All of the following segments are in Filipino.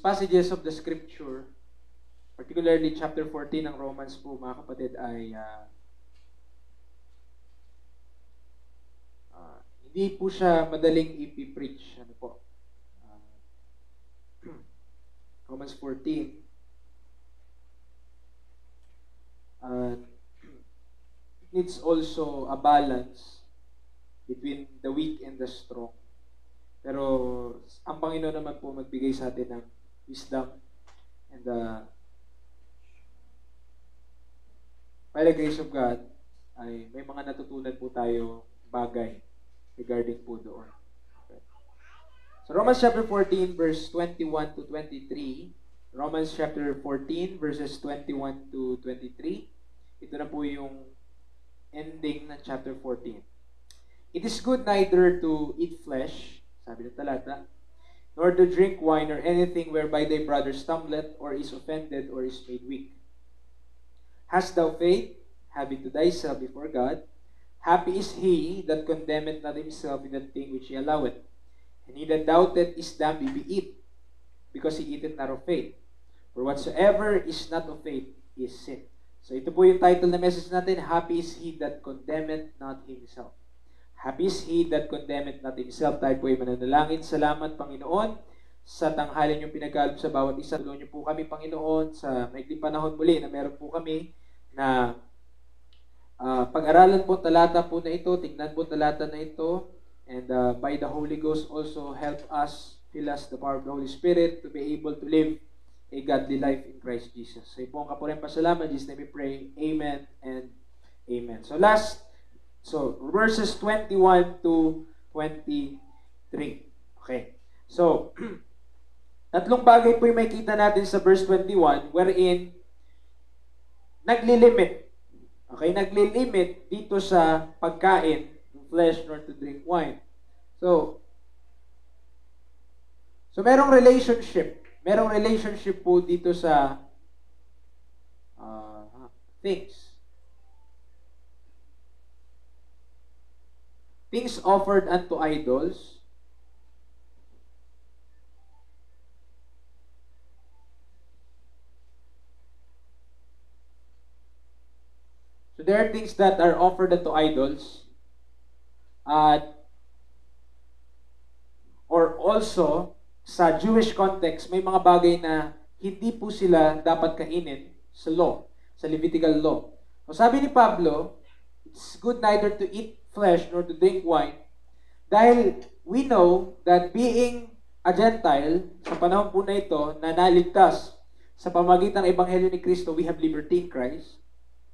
passages of the Scripture, particularly chapter 14 ng Romans po, mga kapatid, ay hindi po siya madaling ipipreach. Ano po? Romans 14. It needs also a balance between the weak and the strong. Pero ang Panginoon naman po magbigay sa atin ng wisdom and by the grace of God ay may mga natutunan po tayo bagay regarding po doon. Okay. So Romans chapter 14 verse 21 to 23. Romans chapter 14 verses 21 to 23. Ito na po yung ending ng chapter 14. It is good neither to eat flesh, sabi ng talata, nor to drink wine or anything whereby thy brother stumbleth or is offended or is made weak. Hast thou faith? Have it to thyself before God. Happy is he that condemneth not himself in that thing which he alloweth. And he that doubteth is damned if he eat, because he eateth not of faith. For whatsoever is not of faith is sin. So ito po yung title na message natin, Happy is he that condemneth not himself. Happy is he that condemneth not himself. Tayo po ay mananalangin. Salamat, Panginoon, sa tanghalin yung pinagkaloob sa bawat isa. Tulungan niyo po kami, Panginoon, sa maikling panahon muli na meron po kami na pag-aralan po talata po na ito, tignan po talata na ito, and by the Holy Ghost also help us, fill us the power of the Holy Spirit to be able to live a godly life in Christ Jesus. Sa ipong kapulang pasalamat, in Jesus' name we pray. Amen and amen. So verses 21 to 23. Okay. So, tatlong bagay po yung makikita natin sa verse 21 wherein naglilimit. Okay, naglilimit dito sa pagkain ng flesh nor to drink wine. So merong relationship. Merong relationship po dito sa things. Things offered unto idols. So there are things that are offered unto idols. Or also, sa Jewish context, may mga bagay na hindi po sila dapat kainin sa law, sa Levitical law. So sabi ni Pablo, it's good neither to eat flesh nor to drink wine, dahil we know that being a Gentile, sa panahon po na ito, na naligtas sa pamagitan ng Ebanghelyo ni Kristo, we have liberty in Christ.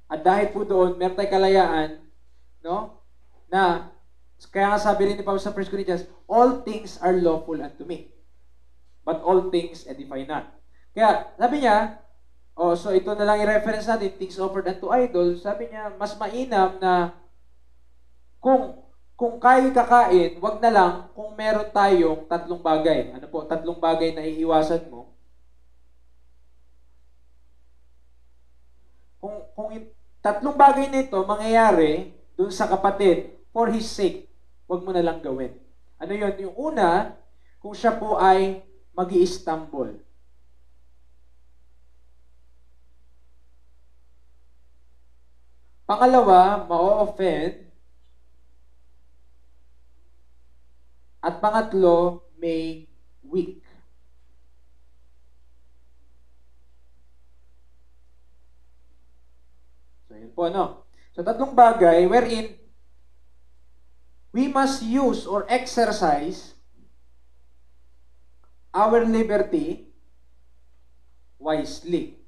At dahil po doon, meron tayong kalayaan, no? Na, kaya nga sabi rin ni Pablo sa 1 Corinthians, all things are lawful unto me, but all things edify not. Kaya, sabi niya, so ito na lang i-reference natin, things offered unto idols, sabi niya, mas mainam na kung kaya kakain, wag na lang kung meron tayong tatlong bagay. Ano po, tatlong bagay na iiwasan mo. Kung tatlong bagay nito mangyayari dun sa kapatid for his sake, wag mo na lang gawin. Ano yun? Yung una, kung siya po ay magi-stumble. Pangalawa, ma-offend. At pangatlo, may weak. So, yun po, no? So, tatlong bagay wherein we must use or exercise our liberty wisely.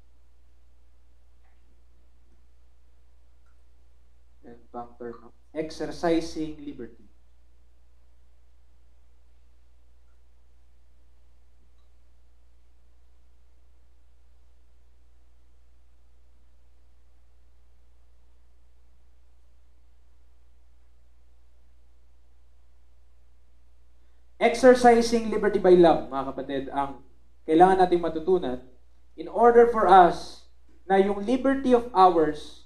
And back term, no? Exercising liberty. Exercising liberty by love, mga kapatid, ang kailangan nating matutunan in order for us na yung liberty of ours,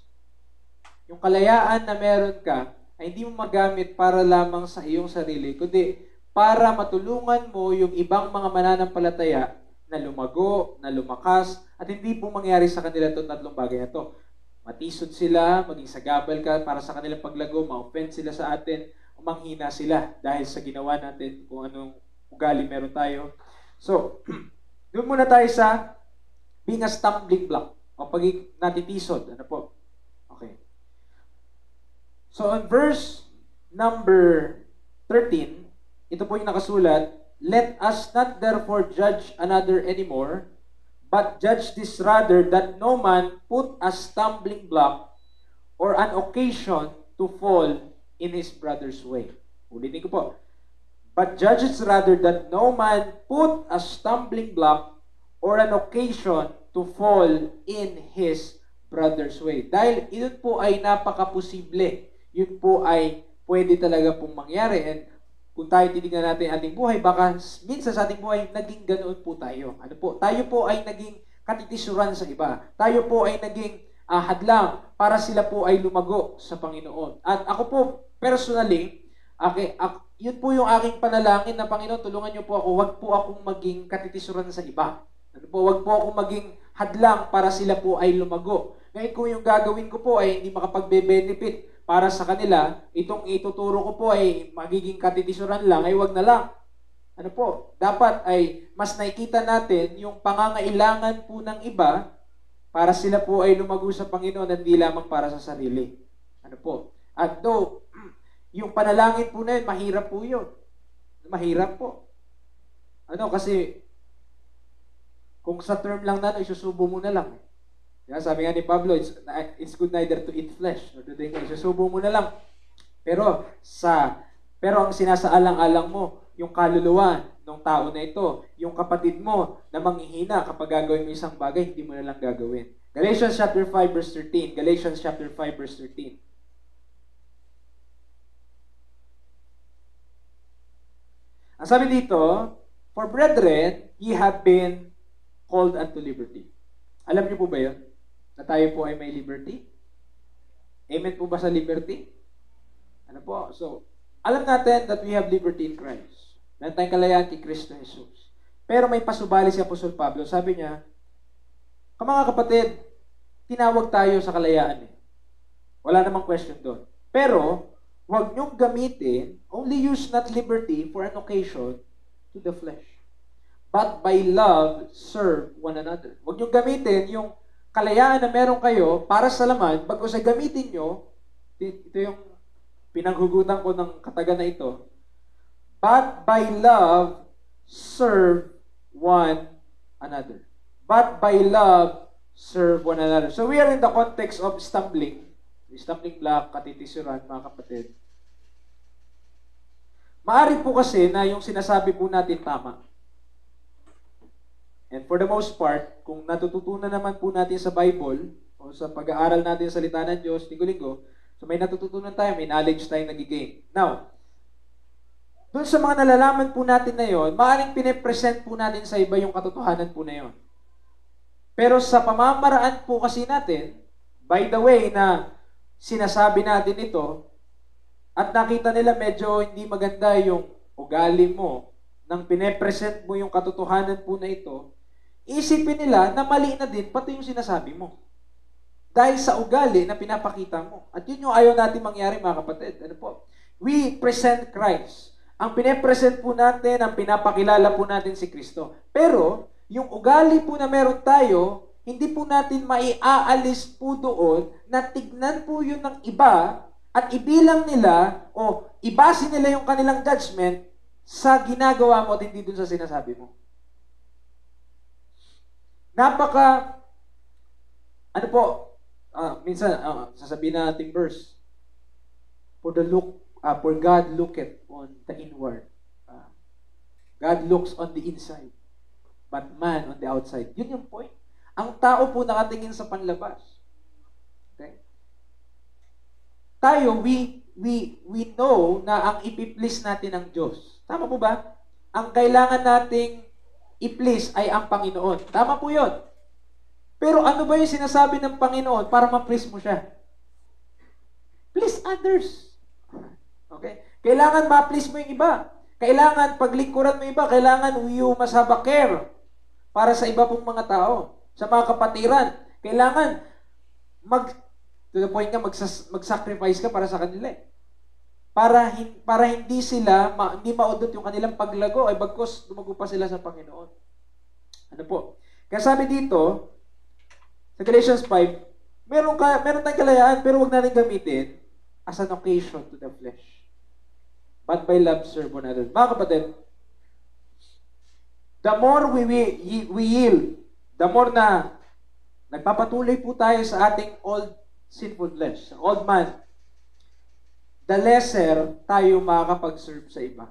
yung kalayaan na meron ka, ay hindi mo magamit para lamang sa iyong sarili, kundi para matulungan mo yung ibang mga mananampalataya na lumago, na lumakas, at hindi po mangyari sa kanila itong tatlong bagay na ito. Matisod sila, maging sagabal ka para sa kanilang paglago, ma-offend sila sa atin, umanghina sila dahil sa ginawa natin kung anong ugali meron tayo. So, doon muna tayo sa being a stumbling block o pagiging natitisod. Ano po? Okay. So, on verse number 13, ito po yung nakasulat, "Let us not therefore judge another anymore, but judge this rather, that no man put a stumbling block or an occasion to fall in his brother's way." Ulitin ko po. "But judge this rather, that no man put a stumbling block or an occasion to fall in his brother's way." Dahil yun po ay napaka-posible. Yun po ay pwede talaga pong mangyari. And kung tayo titignan natin ating buhay, baka minsan sa ating buhay, naging ganoon po tayo. Ano po? Tayo po ay naging katitisuran sa iba. Tayo po ay naging hadlang para sila po ay lumago sa Panginoon. At ako po, personally, yun po yung aking panalangin na, Panginoon, tulungan niyo po ako, wag po akong maging katitisuran sa iba. Ano po? Wag po akong maging hadlang para sila po ay lumago. Ngayon kung yung gagawin ko po ay hindi makapagbe-benefit para sa kanila, itong ituturo ko po ay magiging katitisuran lang, ay wag na lang. Ano po? Dapat ay mas nakikita natin yung pangangailangan po ng iba para sila po ay lumago sa Panginoon, hindi lamang para sa sarili. Ano po? At though, yung panalangin po na yun, mahirap po yun. Mahirap po. Ano? Kasi, kung sa term lang na, isusubo mo na lang. Yeah, sabi nga ni Pablo, it's good neither to eat flesh or to drink. Isusubo mo na lang. Pero ang sinasaalang-alang mo, yung kaluluwa ng tao na ito, yung kapatid mo na manghihina kapag gagawin mo isang bagay, hindi mo na lang gagawin. Galatians chapter 5 verse 13. Galatians chapter 5 verse 13. Ang sabi dito, "For brethren, ye have been called unto liberty." Alam niyo po ba yun? Na tayo po ay may liberty? Amen po ba sa liberty? Ano po? So, alam natin that we have liberty in Christ. Meron tayong kalayaan kay Kristo Jesus. Pero may pasubali si Apostol Pablo. Sabi niya, mga kapatid, tinawag tayo sa kalayaan eh. Wala namang question doon. Pero, huwag niyong gamitin, only use not liberty for an occasion to the flesh, but by love, serve one another. Huwag niyong gamitin yung kalayaan na meron kayo para sa laman, bago sa gamitin nyo, ito yung pinanghugutan ko ng katagan na ito, but by love, serve one another. But by love, serve one another. So we are in the context of stumbling block, katitisuran, mga kapatid. Maaari po kasi na yung sinasabi po natin tama. And for the most part, kung natututunan naman po natin sa Bible, o sa pag-aaral natin sa salita ng Diyos, linggo-linggo, so may natututunan tayo, may knowledge tayong nag-gain. Now, doon sa mga nalalaman po natin na yon, maaaring pinipresent po natin sa iba yung katotohanan po na yon. Pero sa pamamaraan po kasi natin, by the way na sinasabi natin ito, at nakita nila medyo hindi maganda yung ugali mo, nang pinipresent mo yung katotohanan po na ito, isipin nila na mali na din pati yung sinasabi mo. Dahil sa ugali na pinapakita mo. At yun yung ayaw natin mangyari, mga kapatid. Ano po? We present Christ. Ang pinipresent po natin, ang pinapakilala po natin si Kristo. Pero, yung ugali po na meron tayo, hindi po natin maiaalis po doon na tignan po yun ng iba at ibilang nila o ibase nila yung kanilang judgment sa ginagawa mo at hindi dun sa sinasabi mo. Minsan, sasabihin na nating verse, for God looketh on the inward. God looks on the inside, but man on the outside. Yun yung point. Ang tao po nakatingin sa panlabas. Okay? Tayo, we know na ang ipiplease natin ng Diyos. Tama po ba? Ang kailangan nating i-please ay ang Panginoon. Tama po yun. Pero ano ba yung sinasabi ng Panginoon para ma-please mo siya? Please others. Okay? Kailangan ma-please mo yung iba. Kailangan paglingkuran mo yung iba. Kailangan you must have a care para sa iba pong mga tao, sa mga kapatiran. Kailangan to the point nga, mag-sacrifice ka para sa kanila. Para hindi sila, hindi maudot yung kanilang paglago, ay bagkus lumago pa sila sa Panginoon. Ano po? Kaya sabi dito, sa Galatians 5, meron tayong kalayaan, pero huwag natin gamitin as an occasion to the flesh. But by love, serve one another. Mga kapatid, the more we yield, the more na nagpapatuloy po tayo sa ating old sinful flesh, old man, the lesser tayo makakapag-serve sa iba.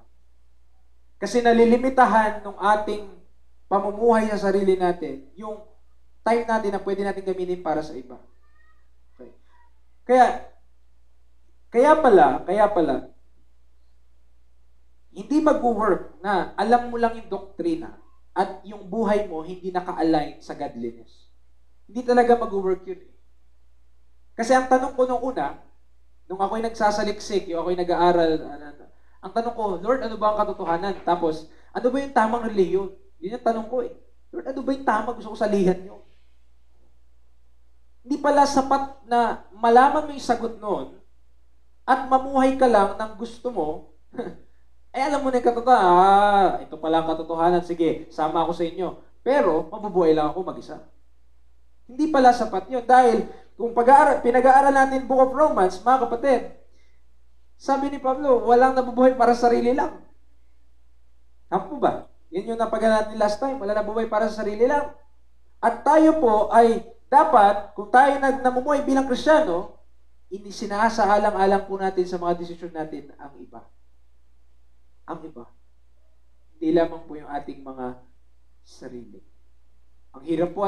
Kasi nalilimitahan ng ating pamumuhay sa sarili natin, yung time natin na pwede natin gamitin para sa iba. Okay. Kaya pala, hindi mag-work na alam mo lang yung doktrina at yung buhay mo hindi naka-align sa godliness. Hindi talaga mag-work yun. Kasi ang tanong ko nung una, nung ako'y nagsasaliksik, yung ako'y nag-aaral, ang tanong ko, Lord, ano ba ang katotohanan? Tapos, ano ba yung tamang reliyon? Yun yung tanong ko eh. Lord, ano ba yung tama? Gusto ko salihan nyo. Hindi pala sapat na malaman mo yung sagot noon at mamuhay ka lang ng gusto mo, alam mo na yung katotohanan, ito pala ang katotohanan, sige, sama ako sa inyo. Pero, mabubuhay lang ako mag-isa. Hindi pala sapat yun. Dahil, kung pinag-aaral natin Book of Romans, mga kapatid, sabi ni Pablo, walang nabubuhay para sa sarili lang. Tama po ba? Yan yung napag-aaral natin last time, wala nabubuhay para sa sarili lang. At tayo po ay dapat, kung tayo namumuhay bilang Kristiyano, isinasaalang-alang po natin sa mga desisyon natin ang iba. Ang iba. Hindi lamang po yung ating mga sarili. Ang hirap po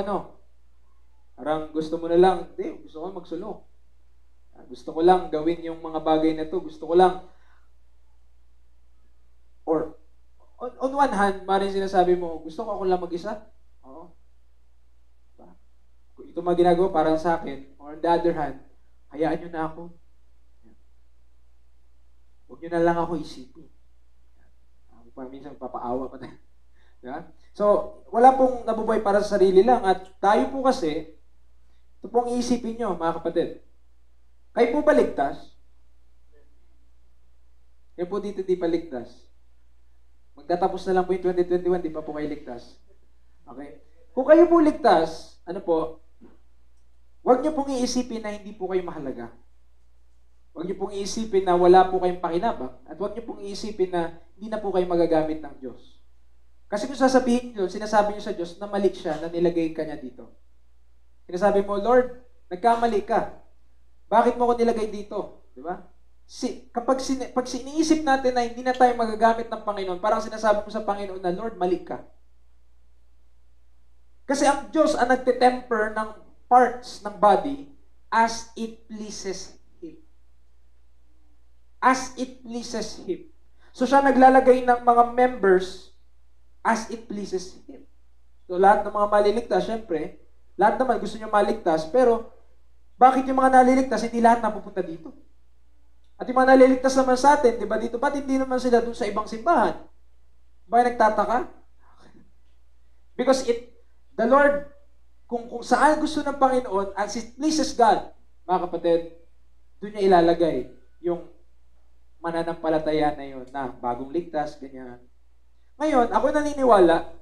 parang gusto mo na lang, gusto ko magsulo. Gusto ko lang gawin yung mga bagay na to. Gusto ko lang, or, on one hand, maaaring sinasabi mo, gusto ko ako lang mag-isa. Oo. Kung ito mga ginagawa parang sa akin, or on the other hand, hayaan nyo na ako. Huwag nyo na lang ako isipin. Minsan papaawa pa tayo. Yeah? So, wala pong nabubuhay para sa sarili lang. At tayo po kasi, ito pong iisipin nyo, mga kapatid. Kayo po baligtas? Kayo po dito di paligtas. Magtatapos na lang po yung 2021, di pa po kayo ligtas. Okay? Kung kayo po ligtas, huwag nyo pong iisipin na hindi po kayo mahalaga. Huwag niyo pong iisipin na wala po kayong pakinabang at huwag niyo pong iisipin na hindi na po kayo magagamit ng Diyos. Kasi kung sasabihin niyo, sinasabi niyo sa Diyos na mali siya, na nilagay ka niya dito. Sinasabi mo, Lord, nagkamali ka. Bakit mo ko nilagay dito? Di ba? Pag iniisip natin na hindi na tayo magagamit ng Panginoon, parang sinasabi mo sa Panginoon na, Lord, mali ka. Kasi ang Diyos ang nagte-temper ng parts ng body as it pleases as it pleases Him. So siya naglalagay ng mga members as it pleases Him. So lahat ng mga maliligtas, syempre, lahat naman gusto niyo maligtas, pero bakit yung mga naliligtas, hindi lahat napupunta dito? At yung mga naliligtas naman sa atin, di ba dito, ba't hindi naman sila dun sa ibang simbahan? Ba nagtataka? Because the Lord, kung saan gusto ng Panginoon, as it pleases God, mga kapatid, doon niya ilalagay yung mananampalataya na yun, na bagong ligtas, ganyan. Ngayon, ako naniniwala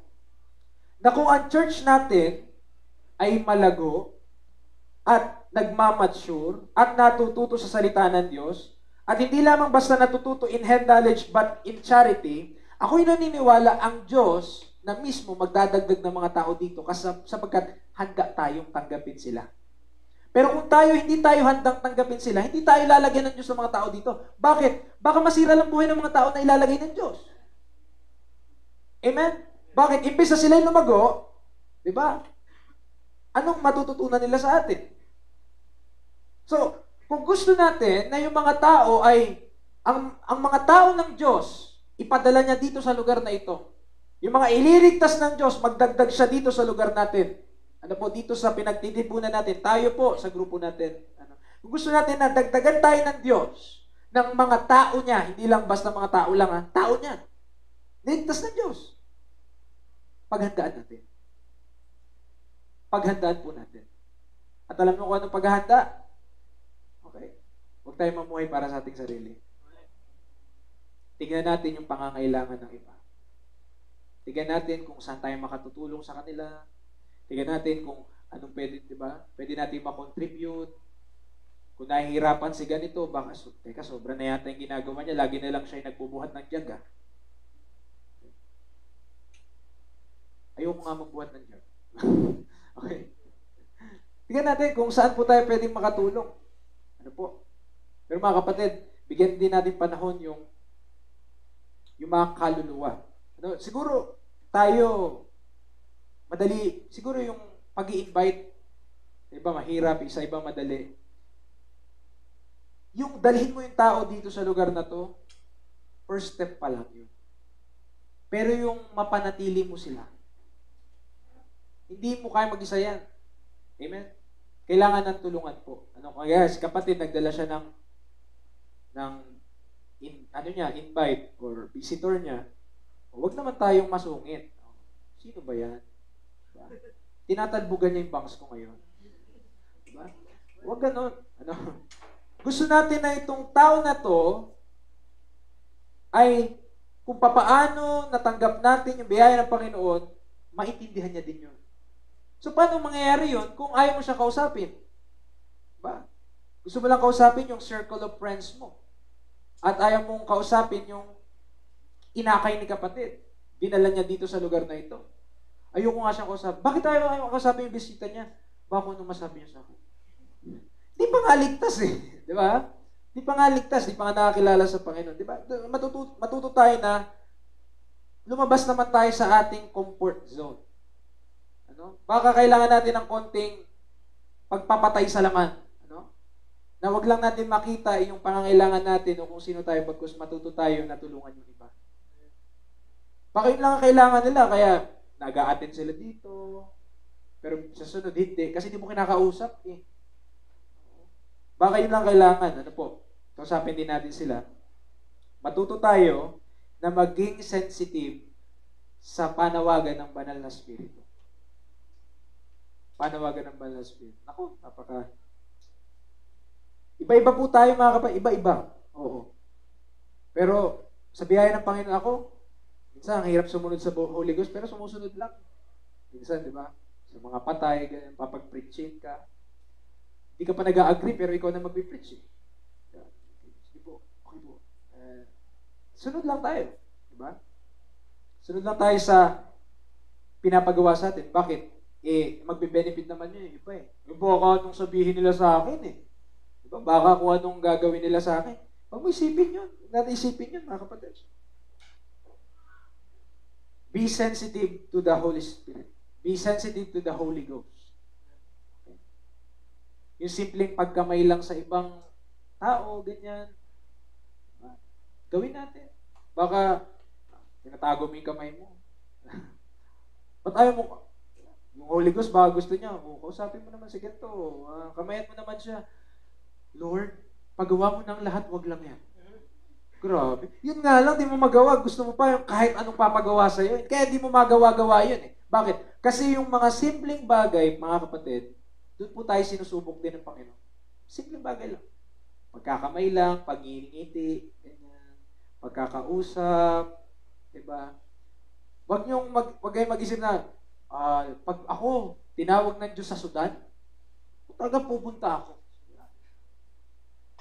na kung ang church natin ay malago at nagmamature at natututo sa salita ng Diyos at hindi lamang basta natututo in head knowledge but in charity, ako'y naniniwala ang Diyos na mismo magdadagdag ng mga tao dito sapagkat handa tayong tanggapin sila. Pero kung hindi tayo handang tanggapin sila, hindi tayo lalagyan ng Diyos ng mga tao dito. Bakit? Baka masira lang buhay ng mga tao na ilalagay ng Diyos. Amen? Bakit? Imbes na sila yung lumago, di ba? Anong matututunan nila sa atin? So, kung gusto natin na yung mga tao ay, ang mga tao ng Diyos, ipadala niya dito sa lugar na ito. Yung mga ililigtas ng Diyos, magdagdag siya dito sa lugar natin. Dito sa pinagtitipunan natin, tayo po sa grupo natin. Kung gusto natin na dagdagan tayo ng Diyos, ng mga tao niya, hindi lang basta mga tao lang, tao niya. Niligtas ng Diyos. Paghandaan natin. paghandaan po natin. At alam mo kung anong paghahanda? Okay. Huwag tayong mamuhay para sa ating sarili. Tignan natin yung pangangailangan ng iba. Tignan natin kung saan tayo makatutulong sa kanila. Tignan natin kung anong pwede, di ba? Pwede natin makontribute. Kung nahihirapan si ganito, baka, teka, sobra na yata yung ginagawa niya. Lagi na lang siya yung nagbubuhat ng tiyaga. Ayoko nga magbuhat ng tiyaga. Okay. Tignan natin kung saan po tayo pwedeng makatulong. Ano po? Pero mga kapatid, bigyan din natin panahon yung mga kaluluwa. Ano, siguro tayo madali, siguro yung pag-i-invite, iba mahirap, isa iba madali. Yung dalhin mo yung tao dito sa lugar na to, first step pa lang yun. Pero yung mapanatili mo sila, hindi mo kaya mag-isa yan. Amen? Kailangan ng tulungan po. Ano, kaya si kapatid nagdala siya ng invite or visitor niya. Huwag naman tayong masungit. Sino ba yan? Diba? Tinatalbugan niya yung bangs ko ngayon. Diba? Huwag ganon. Ano? Gusto natin na itong tao na to ay kung papaano natanggap natin yung biyaya ng Panginoon, maintindihan niya din yun. So, paano mangyayari yun kung ayaw mo siya kausapin? Diba? Gusto mo lang kausapin yung circle of friends mo. At ayaw mong kausapin yung inakay ni kapatid. Dinala niya dito sa lugar na ito. Ayoko nga siyang kausapin. Bakit ayaw kausapin yung bisita niya? Baka ano masabi niya sa akin? Di pa nga ligtas eh. Di ba? Di pa nga ligtas. Di pa nga nakakilala sa Panginoon. Di ba? Matuto tayo na lumabas naman tayo sa ating comfort zone. Ano? Baka kailangan natin ng konting pagpapatay sa laman. Ano? Na wag lang natin makita yung pangangailangan natin o kung sino tayo pagkus matuto tayo na tulungan yung iba. Baka yun lang ang kailangan nila, kaya nag-a-attend sila dito. Pero sa sunod, hindi. Kasi di mo kinakausap eh. Baka yun lang kailangan. Ano po? Kausapin din natin sila. Matuto tayo na maging sensitive sa panawagan ng banal na spirito. Panawagan ng banal na spirito. Ako, napaka... Iba-iba po tayo mga kapatid. Iba-iba. Oo. Pero sa biyaya ng Panginoon ako, minsan ang hirap sumunod sa Holy Ghost, pero sumusunod lang. Minsan, di ba? Sa mga patay, ganyan, papag-preaching ka. Hindi ka pa nag-a-agree, pero ikaw na mag-preach. Sige po, okay po. Sunod lang tayo. Di ba? Sunod lang tayo sa pinapagawa sa atin. Bakit? Magbe-benefit naman yun yung iba eh. Yung baka anong sabihin nila sa akin eh. Diba? Baka kung anong gagawin nila sa akin. Huwag mo isipin yun. Natin isipin yun, mga kapatid. Be sensitive to the Holy Spirit. Be sensitive to the Holy Ghost. Okay? Yung simpleng pagkamay lang sa ibang tao, ganyan. Gawin natin. Baka, tinatago mo yung kamay mo. Ba't ayaw mo? Yung Holy Ghost, baka gusto niya, kausapin mo naman si ganito, kamayan mo naman siya. Lord, pagawa mo ng lahat, wag lang yan. Grabe. Yun nga lang, di mo magawa. Gusto mo pa yung kahit anong papagawa sa'yo. Kaya di mo magawa-gawa yun eh. Bakit? Kasi yung mga simpleng bagay, mga kapatid, doon po tayo sinusubok din ng Panginoon. Simpleng bagay lang. Pagkakamay lang, pag-iingiti, ganyan, pagkakausap, diba? Wag kayong mag-isip na, pag ako, tinawag ng Diyos sa Sudan, talaga pupunta ako.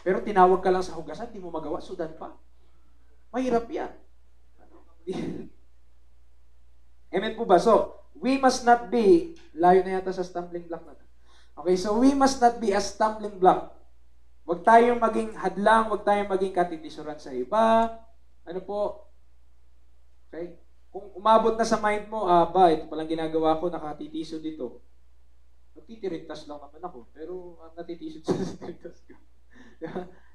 Pero tinawag ka lang sa hugasan, di mo magawa, Sudan pa. Mahirap yan. Amen po ba? So, we must not be, layo na yata sa stumbling block na. Okay, so we must not be a stumbling block. Huwag tayong maging hadlang, huwag tayong maging katitisuran sa iba. Ano po? Okay? Kung umabot na sa mind mo, ito palang ginagawa ko, nakatitiso dito. Nagtitirintas lang naman ako, pero natitiso sa tirintas ko.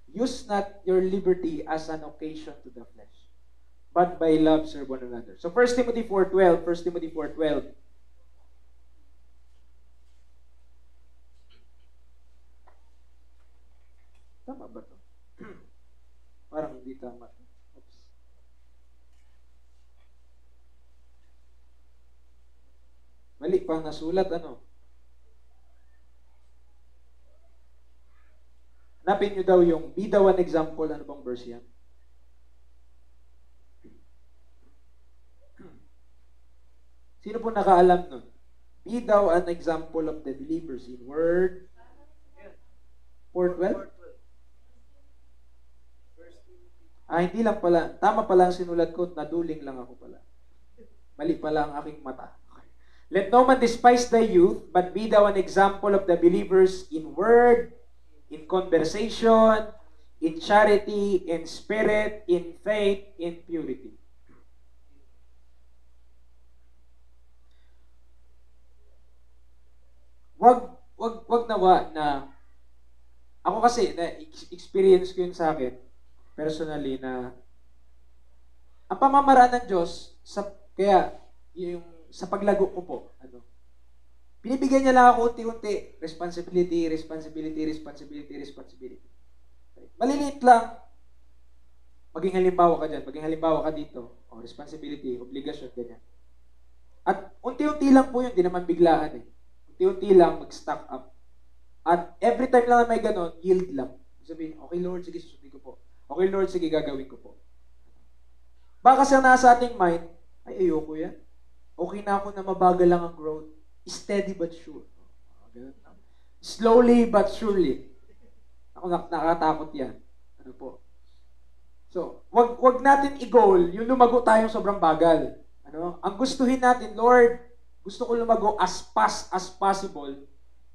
Use not your liberty as an occasion to the flesh, but by love serve one another. So 1 Timothy 4:12, 1 Timothy 4:12. Tama ba to? Parang hindi tama. Oops. Mali pa nasulat, ano? Hanapin nyo daw yung be thou an example. Ano bang verse yan? Sino po nakaalam nun? Be thou an example of the believers in word. 4:12? Hindi lang pala. Tama pala ang sinulat ko. Naduling lang ako pala. Mali pala ang aking mata. Okay. Let no man despise thy youth, but be thou an example of the believers in word, in conversation, in charity, in spirit, in faith, in purity. Wag nawa na ako kasi na experience ko yun sa akin personally na ang pamamaraan ng Diyos kaya yung sa paglago ko po binibigyan niya lang ako unti-unti responsibility. Maliliit lang. Maging halimbawa ka dyan, maging halimbawa ka dito. Responsibility, obligasyon, ganyan. At unti-unti lang po yun, di naman biglaan unti-unti lang mag-stack up. At every time lang na may ganon, yield lang. Sabihin, okay Lord, sige susundin ko po. Okay Lord, sige gagawin ko po. Baka kasi ang nasa ating mind, ay ayoko yan. Okay na ako na mabagal lang ang growth. Steady but sure. Slowly but surely. Ako nakatakot yan. Ano po? So, wag natin i-goal yung lumago tayong sobrang bagal. Ang gustuhin natin, Lord, gusto ko lumago as fast as possible.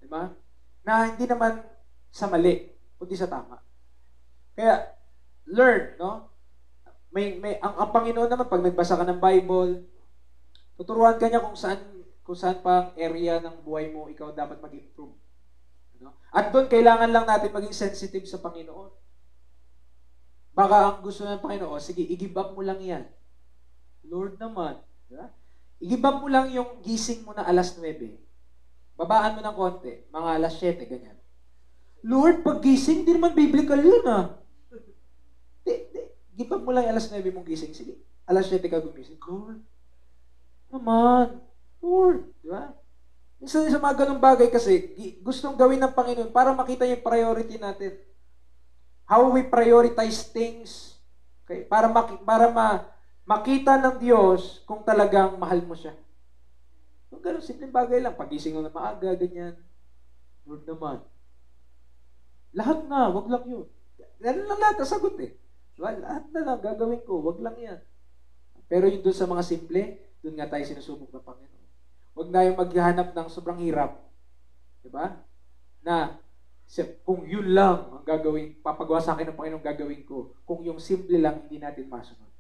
Diba? Na hindi naman sa mali, kundi sa tama. Kaya, learn, no? Ang Panginoon naman, pag nagbasa ka ng Bible, tuturuan ka niya kung saan pa area ng buhay mo ikaw dapat mag-improve. At doon, kailangan lang natin maging sensitive sa Panginoon. Baka ang gusto ng Panginoon, sige, i-give up mo lang yan. Lord naman, diba? I-give up mo lang yung gising mo na alas 9. Babaan mo ng konti, mga alas 7, ganyan. Lord, pag gising, di naman biblical yun Give up mo lang yung alas 9 mong gising. Sige, alas 7 ka gumising. Lord, naman, Lord, di ba? Minsan sa mga ganung bagay kasi, gustong gawin ng Panginoon para makita yung priority natin. How we prioritize things. Okay? Para makita ng Diyos kung talagang mahal mo siya. So, ganun, simpleng bagay lang. Pagising mo na maaga, ganyan. Lord naman. Lahat na, wag lang yun. Ganun lang lahat, sagot Diba? Lahat na lang, gagawin ko, wag lang yan. Pero yung doon sa mga simple, doon nga tayo sinusubok ng Panginoon. Wag na yung maghanap ng sobrang hirap. Diba? Na, kung yun lang ang gagawin, papagawa sa akin ng Panginoon gagawin ko, kung yung simple lang, hindi natin masunod.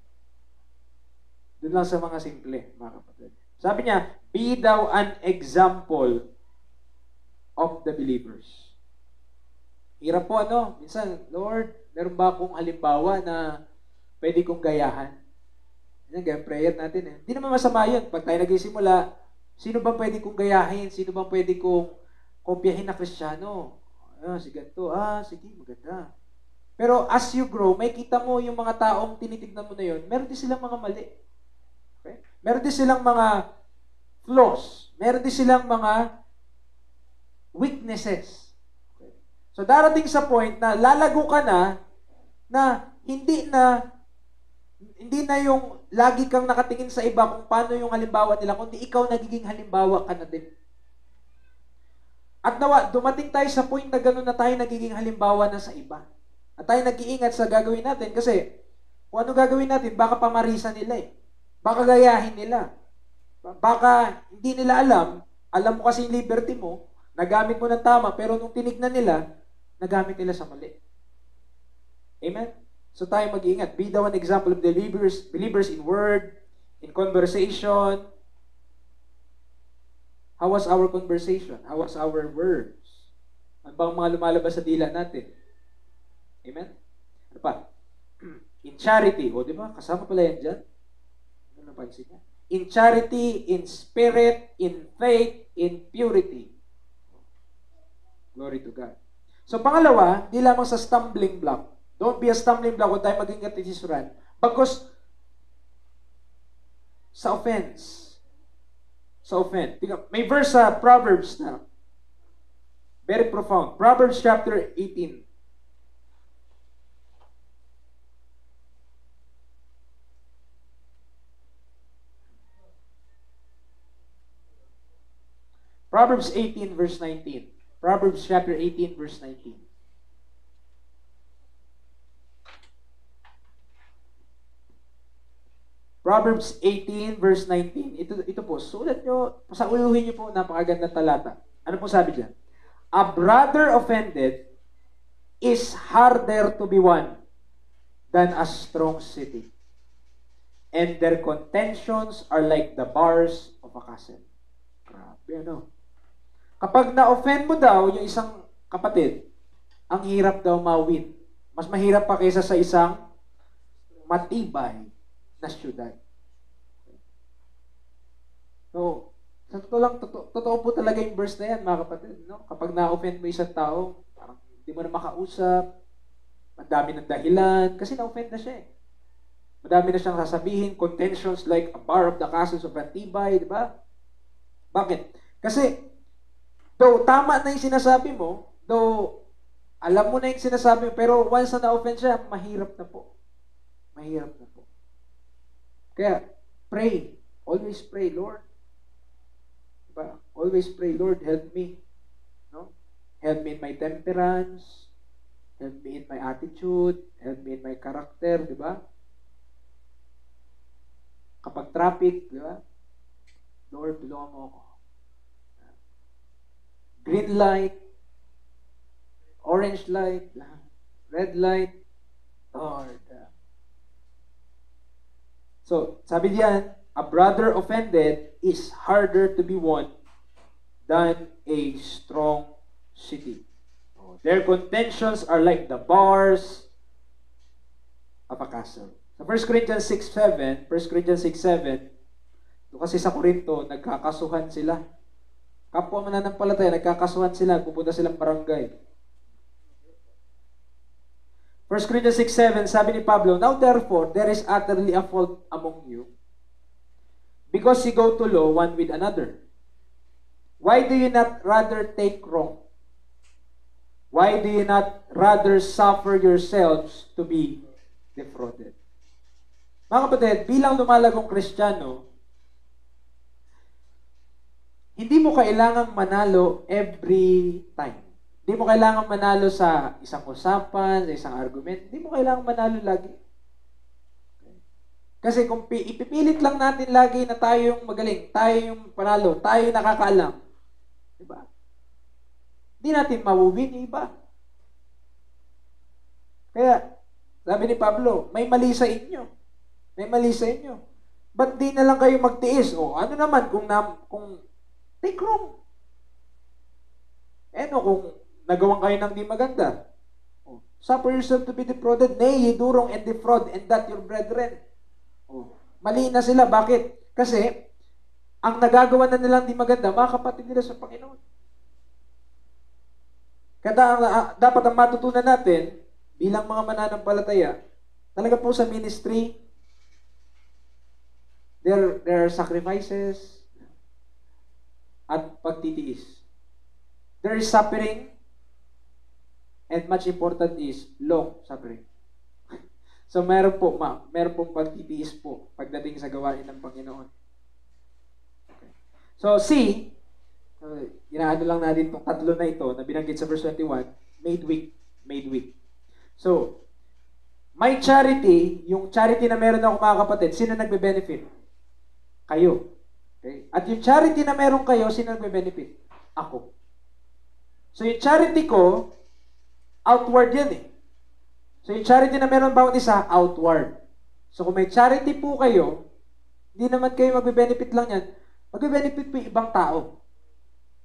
Doon lang sa mga simple, mga kapatid. Sabi niya, be thou an example of the believers. Hirap po minsan, Lord, meron ba akong halimbawa na pwede kong gayahan? Yan, gaya prayer natin Hindi naman masama yun. Pag tayo nagsisimula, sino bang pwede kong gayahin? Sino bang pwede kong kopyahin na Kristiyano? Si ganito. Sige, maganda. Pero as you grow, may kita mo yung mga taong tinitignan mo na yun, meron din silang mga mali. Okay? Meron din silang mga flaws. Meron din silang mga weaknesses. Okay? So darating sa point na lalago ka na hindi na yung lagi kang nakatingin sa iba kung paano yung halimbawa nila, kundi ikaw nagiging halimbawa ka na din. At dumating tayo sa point na gano'n na tayo nagiging halimbawa na sa iba. At tayo nag-iingat sa gagawin natin kasi kung ano gagawin natin, baka pamarisan nila Baka gayahin nila. Baka hindi nila alam mo kasi yung liberty mo, nagamit mo ng tama, pero nung tinignan nila, nagamit nila sa mali. Amen? So tayo mag-iingat. Be thou an example of the believers in word, in conversation. How was our conversation? How was our words? Ano bang mga lumalabas sa dila natin? Amen? Ano pa? In charity. Di ba? Kasama pala yan dyan. Ano napansin niya? In charity, in spirit, in faith, in purity. Glory to God. So pangalawa, di lamang sa stumbling block. Don't be a stumbling block kung tayo maging katisisuran. Bagkus sa offense. Sa offense. May verse sa Proverbs na very profound. Proverbs chapter 18. Proverbs 18 verse 19. Proverbs chapter 18 verse 19. Proverbs 18 verse 19. Ito po, sulat nyo, pasauluhin nyo po, napakaganda talata. Ano po sabi diyan? A brother offended is harder to be won than a strong city. And their contentions are like the bars of a castle. Grabe, ano? Kapag na-offend mo daw yung isang kapatid, ang hirap daw mawin. Mas mahirap pa kaysa sa isang matibay na syudad. So, sa totoo lang, totoo po talaga yung verse na yan, mga kapatid. No? Kapag na-offend mo isang tao, parang hindi mo na makausap, madami ng dahilan, kasi na-offend na siya eh. Madami na siyang sasabihin, contentions like a bar of the castles of Antibay, di ba? Bakit? Kasi, though tama na yung sinasabi mo, though alam mo na yung sinasabi mo, pero once na na-offend siya, mahirap na po. Mahirap na po. Kaya, pray. Always pray, Lord. Diba? Always pray, Lord, help me. No? Help me in my temperance. Help me in my attitude. Help me in my character, di ba? Kapag traffic, di ba? Lord, tulungan mo ako. Green light, orange light, red light, Lord. So, sabi diyan, a brother offended is harder to be won than a strong city. Their contentions are like the bars of a castle. Sa 1 Corinthians 6:7, 1 Corinthians 6:7, kasi sa Korinto, nagkakasuhan sila. Kapwa mananampalataya, nagkakasuhan sila, pupunta silang barangay. 1 Corinthians 6:7, sabi ni Pablo, now therefore, there is utterly a fault among you, because you go to law one with another. Why do you not rather take wrong? Why do you not rather suffer yourselves to be defrauded? Mga kapatid, bilang lumalagong Kristiyano, hindi mo kailangang manalo every time. Hindi mo kailangang manalo sa isang usapan, sa isang argument. Hindi mo kailangang manalo lagi. Kasi kung ipipilit lang natin lagi na tayo yung magaling, tayo yung panalo, tayo yung nakakaalam, diba? Hindi natin mawuwin yung iba. Kaya, sabi ni Pablo, may mali sa inyo. May mali sa inyo. Ba't di na lang kayo magtiis? O ano naman kung take wrong? Kung nagawang kayo ng di maganda? Suffer yourself to be defrauded, nay, ye do wrong and defraud, and that your brethren. Mali na sila. Bakit? Kasi, ang nagagawa na nilang di maganda, mga kapatid nila sa Panginoon. Kaya dapat ang matutunan natin, bilang mga mananampalataya, talaga po sa ministry, there are sacrifices at pagtitiis. There is suffering, and much important is long suffering. So, meron pong pagtitiis po pagdating sa gawain ng Panginoon. Okay. So, inaano lang natin itong tatlo na ito na binanggit sa verse 21, made weak. So, my charity, yung charity na meron ako mga kapatid, sino nagbe-benefit? Kayo. Okay? At yung charity na meron kayo, sino nagbe-benefit? Ako. So, yung charity ko, outward yan eh. So, yung charity na meron bawat isa, outward. So, kung may charity po kayo, hindi naman kayo magbe-benefit lang yan. Magbe-benefit po yung ibang tao.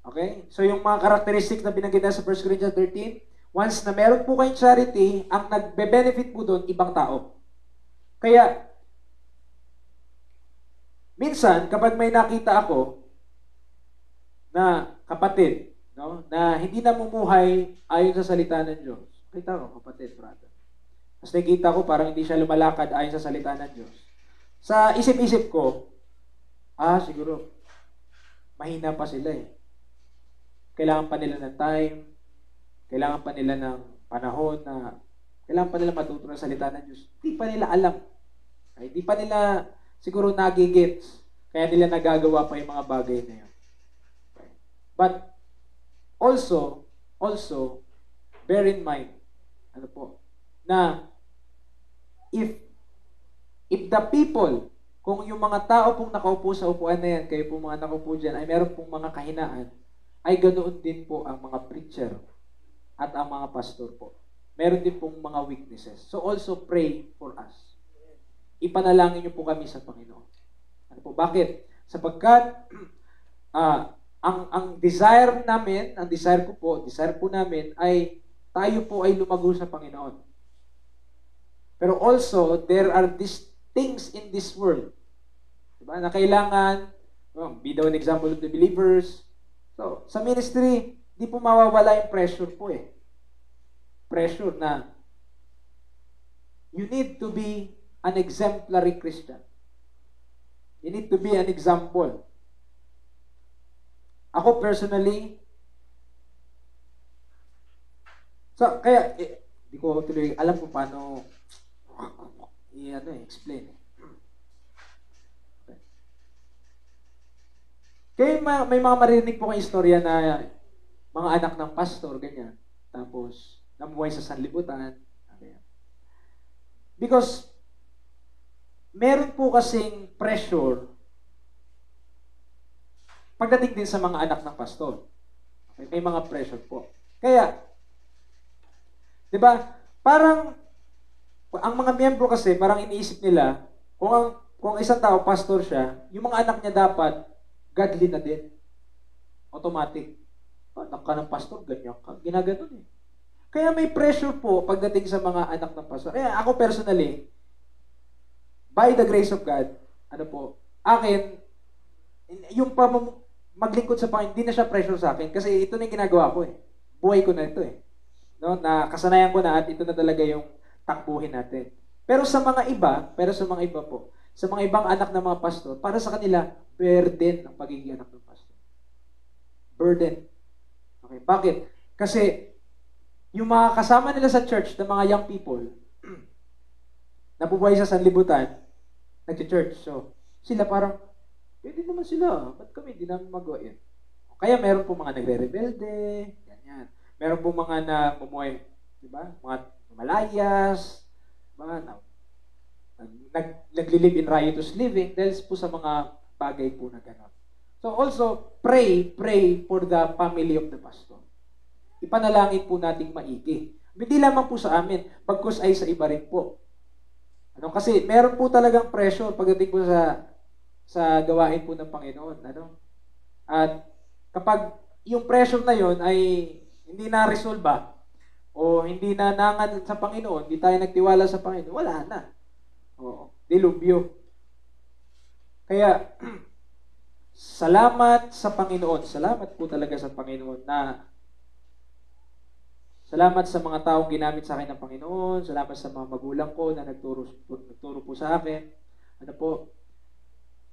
Okay? So, yung mga characteristics na binanggit na sa 1 Corinthians 13, once na meron po kayong charity, ang nagbe-benefit po doon, ibang tao. Kaya, minsan, kapag may nakita ako na kapatid, no, na hindi namumuhay ayon sa salita ng Diyos, kita ko, kapatid, brother. Mas nakikita ko parang hindi siya lumalakad ayon sa salita ng Diyos. Sa isip-isip ko, siguro, mahina pa sila eh. Kailangan pa nila ng time, kailangan pa nila ng panahon na kailangan pa nila matuto ng salita ng Diyos. Hindi pa nila alam. Hindi pa nila siguro nagigits. Kaya nila nagagawa pa yung mga bagay na yun. But also, bear in mind, na if the people, kung yung mga tao pong nakaupo sa upuan na yan, kayo pong mga nakaupo dyan, ay meron pong mga kahinaan, ay ganoon din po ang mga preacher at ang mga pastor po. Meron din pong mga weaknesses. So also pray for us. Ipanalangin niyo po kami sa Panginoon. Ano po? Bakit? Sapagkat ang desire namin, ang desire po namin ay tayo po ay lumago sa Panginoon. Pero also, there are these things in this world, diba, na kailangan, be the one example of the believers. So, sa ministry, di po mawawala yung pressure po eh. Pressure na you need to be an exemplary Christian. You need to be an example. Ako personally, kaya, di ko tuloy alam kung paano explain. Okay. Kaya may mga marinig po kayong istorya na mga anak ng pastor, ganyan. Tapos, namuhay sa sanlibutan. Because, meron po kasing pressure pagdating din sa mga anak ng pastor. Okay? May mga pressure po. Kaya, di ba, parang, ang mga miyembro kasi, parang iniisip nila, kung isang tao, pastor siya, yung mga anak niya dapat, godly na din. Automatic. Anak ka ng pastor, ganyan ka. Ginaganon eh. Kaya may pressure po pagdating sa mga anak ng pastor. Kaya ako personally, by the grace of God, akin, yung maglingkod sa Panginoon, hindi na siya pressure sa akin. Kasi ito na yung ginagawa ko eh. Buhay ko na ito eh. No? Nakasanayan ko na at ito na talaga yung takbuhin natin. Pero sa mga iba po, sa mga ibang anak ng mga pastor, para sa kanila, burden ang pagiging anak ng pastor. Burden. Okay, bakit? Kasi, yung mga kasama nila sa church, ng mga young people, nabubuhay sa sanlibutan, nag-church. So, sila parang, pwede naman sila. Ba't kami hindi namin magawa yan? Kaya meron po mga nagre-rebelde, ganyan. Meron po mga namumuhay, di ba? Mga malayas, nagli-live in riotous living dahil po sa mga bagay po na gano'n. So also, pray for the family of the pastor. Ipanalangin po nating maigi. Hindi lamang po sa amin, bagkus ay sa iba rin po. Kasi meron po talagang pressure pagdating po sa gawain po ng Panginoon. At kapag yung pressure na yon ay hindi na-resolve o hindi na nangan sa Panginoon, hindi tayo nagtiwala sa Panginoon, wala na. Oo, dilubyo. Kaya, salamat sa Panginoon. Salamat po talaga sa Panginoon na salamat sa mga taong ginamit sa akin ng Panginoon. Salamat sa mga magulang ko na nagturo po sa akin.